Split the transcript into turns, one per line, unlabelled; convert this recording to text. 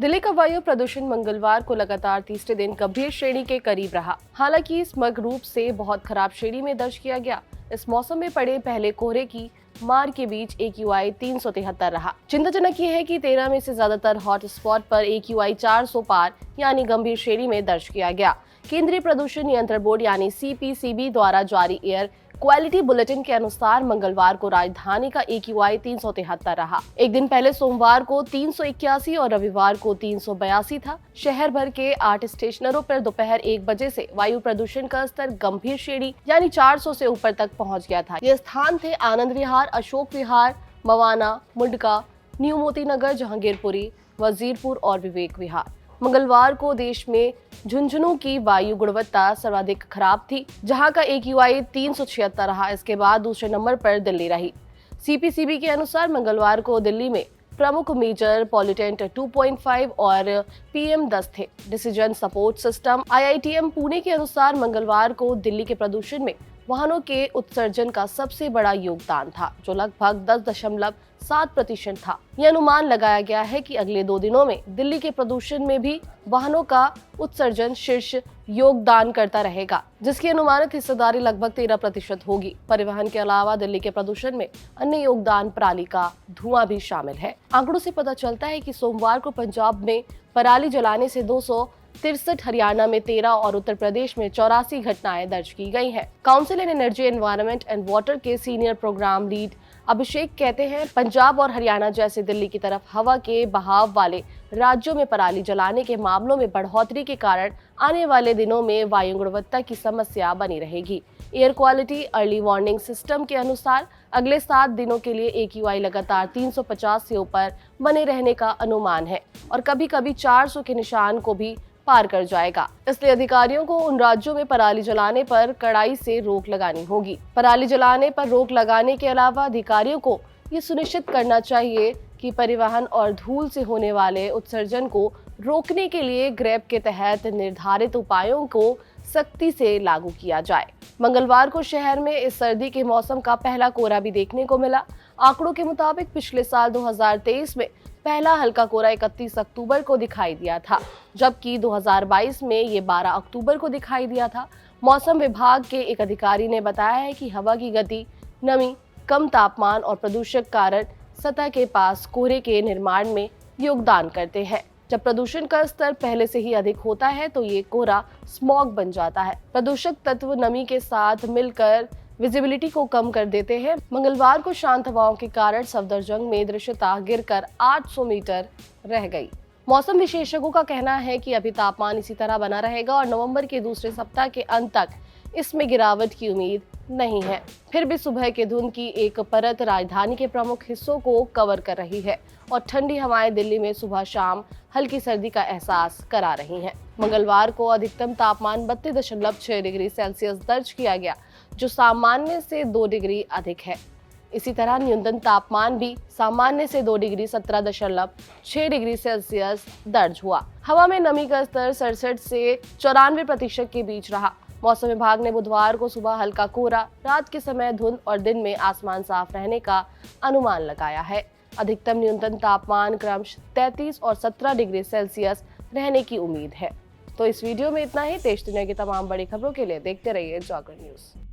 दिल्ली का वायु प्रदूषण मंगलवार को लगातार तीसरे दिन गंभीर श्रेणी के करीब रहा। हालांकि समग्र रूप से बहुत खराब श्रेणी में दर्ज किया गया। इस मौसम में पड़े पहले कोहरे की मार के बीच AQI 373 रहा। चिंताजनक ये है कि 13 में से ज्यादातर हॉट स्पॉट पर AQI 400 पार यानी गंभीर श्रेणी में दर्ज किया गया। केंद्रीय प्रदूषण नियंत्रण बोर्ड यानी CPCB द्वारा जारी एयर क्वालिटी बुलेटिन के अनुसार मंगलवार को राजधानी का AQI 373 रहा। एक दिन पहले सोमवार को 381 और रविवार को 382 था। शहर भर के 8 स्टेशनों पर दोपहर 1 बजे से वायु प्रदूषण का स्तर गंभीर श्रेणी यानी 400 से ऊपर तक पहुंच गया था। ये स्थान थे आनंद विहार, अशोक विहार, मवाना, मुंडका, न्यू मोती नगर, जहांगीरपुरी, वजीरपुर और विवेक विहार। मंगलवार को देश में झुंझुनू की वायु गुणवत्ता सर्वाधिक खराब थी, जहां का AQI 376 रहा। इसके बाद दूसरे नंबर पर दिल्ली रही। CPCB के अनुसार मंगलवार को दिल्ली में प्रमुख मेजर पॉल्यूटेंट 2.5 और PM10 थे। Decision support system IITM Pune के अनुसार मंगलवार को दिल्ली के प्रदूषण में वाहनों के उत्सर्जन का सबसे बड़ा योगदान था, जो लगभग 10.7% था। यह अनुमान लगाया गया है कि अगले 2 दिनों में दिल्ली के प्रदूषण में भी वाहनों का उत्सर्जन शीर्ष योगदान करता रहेगा, जिसकी अनुमानित हिस्सेदारी लगभग 13% होगी। परिवहन के अलावा दिल्ली के प्रदूषण में अन्य योगदान पराली का धुआं भी शामिल है। आंकड़ों से पता चलता है कि सोमवार को पंजाब में पराली जलाने से 263, हरियाणा में 13 और उत्तर प्रदेश में 84 घटनाएं दर्ज की गई हैं। Council in energy, environment and water के सीनियर प्रोग्राम लीड अभिषेक कहते हैं, पंजाब और हरियाणा जैसे दिल्ली की तरफ हवा के बहाव वाले राज्यों में पराली जलाने के मामलों में बढ़ोतरी के कारण आने वाले दिनों में वायु गुणवत्ता की समस्या बनी रहेगी। Air quality early warning system के अनुसार अगले 7 दिनों के लिए AQI लगातार 350 से ऊपर बने रहने का अनुमान है और कभी-कभी 400 के निशान को भी पार कर जाएगा। इसलिए अधिकारियों को उन राज्यों में पराली जलाने पर कड़ाई से रोक लगानी होगी। पराली जलाने पर रोक लगाने के अलावा अधिकारियों को ये सुनिश्चित करना चाहिए कि परिवहन और धूल से होने वाले उत्सर्जन को रोकने के लिए ग्रेप के तहत निर्धारित उपायों को सख्ती से लागू किया जाए। मंगलवार को शहर में इस सर्दी के मौसम का पहला कोहरा भी देखने को मिला। आंकड़ों के मुताबिक पिछले साल 2023 में पहला हल्का कोहरा 31 अक्टूबर को दिखाई दिया था, जबकि 2022 में ये 12 अक्टूबर को दिखाई दिया था। मौसम विभाग के एक अधिकारी ने बताया है कि हवा की गति, नमी, कम तापमान और प्रदूषक कारण सतह के पास कोहरे के निर्माण में योगदान करते हैं। जब प्रदूषण का स्तर पहले से ही अधिक होता है तो ये कोहरा स्मॉग बन जाता है। प्रदूषक तत्व नमी के साथ मिलकर विजिबिलिटी को कम कर देते हैं। मंगलवार को शांत हवाओं के कारण सफदरजंग में दृश्यता गिरकर 800 मीटर रह गई। मौसम विशेषज्ञों का कहना है कि अभी तापमान इसी तरह बना रहेगा और नवंबर के दूसरे सप्ताह के अंत तक इसमें गिरावट की उम्मीद नहीं है। फिर भी सुबह के धुंध की एक परत राजधानी के प्रमुख हिस्सों को कवर कर रही है और ठंडी हवाएं दिल्ली में सुबह शाम हल्की सर्दी का एहसास करा रही हैं। मंगलवार को अधिकतम तापमान 32.6 डिग्री सेल्सियस दर्ज किया गया, जो सामान्य से 2 डिग्री अधिक है। इसी तरह न्यूनतम तापमान भी सामान्य से 2 डिग्री 17.6 डिग्री सेल्सियस दर्ज हुआ। हवा में नमी का स्तर 67 से 94% के बीच रहा। मौसम विभाग ने बुधवार को सुबह हल्का कोहरा, रात के समय धुंध और दिन में आसमान साफ रहने का अनुमान लगाया है। अधिकतम न्यूनतम तापमान क्रमशः 33 और 17 डिग्री सेल्सियस रहने की उम्मीद है। तो इस वीडियो में इतना ही। देश दुनिया की तमाम बड़ी खबरों के लिए देखते रहिए जागरण न्यूज।